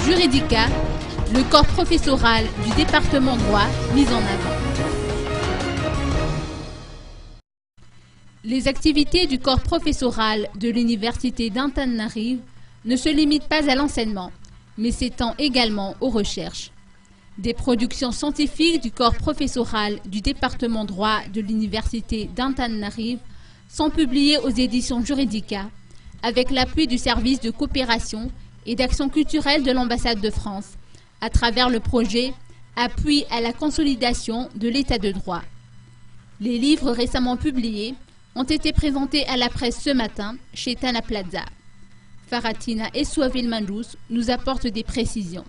Juridica, le corps professoral du département droit mis en avant. Les activités du corps professoral de l'université d'Antananarive ne se limitent pas à l'enseignement, mais s'étendent également aux recherches. Des productions scientifiques du corps professoral du département droit de l'université d'Antananarive sont publiées aux éditions Juridica, avec l'appui du service de coopération et d'action culturelle de l'ambassade de France, à travers le projet Appui à la consolidation de l'état de droit. Les livres récemment publiés ont été présentés à la presse ce matin chez Tana Plaza. Faratina Esouavil Mandous nous apporte des précisions.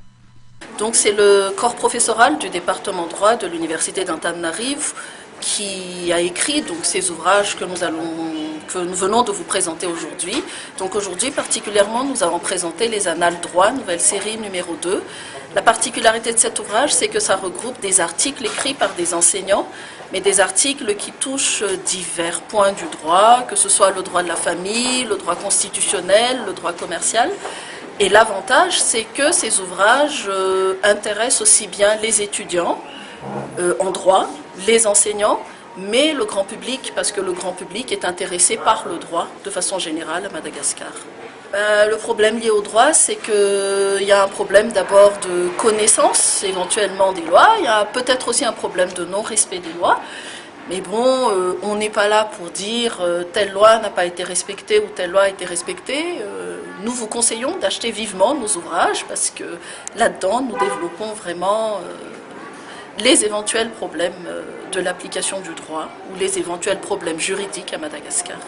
Donc c'est le corps professoral du département droit de l'université d'Antananarive qui a écrit donc ces ouvrages que nous venons de vous présenter aujourd'hui. Donc aujourd'hui particulièrement nous avons présenté les Annales droit, nouvelle série numéro 2. La particularité de cet ouvrage, c'est que ça regroupe des articles écrits par des enseignants, mais des articles qui touchent divers points du droit, que ce soit le droit de la famille, le droit constitutionnel, le droit commercial. Et l'avantage, c'est que ces ouvrages intéressent aussi bien les étudiants en droit, les enseignants, mais le grand public, parce que le grand public est intéressé par le droit de façon générale à Madagascar. Le problème lié au droit, c'est qu'il y a un problème d'abord de connaissance éventuellement des lois, il y a peut-être aussi un problème de non-respect des lois, mais bon, on n'est pas là pour dire telle loi n'a pas été respectée ou telle loi a été respectée. Nous vous conseillons d'acheter vivement nos ouvrages parce que là-dedans, nous développons vraiment les éventuels problèmes de l'application du droit ou les éventuels problèmes juridiques à Madagascar.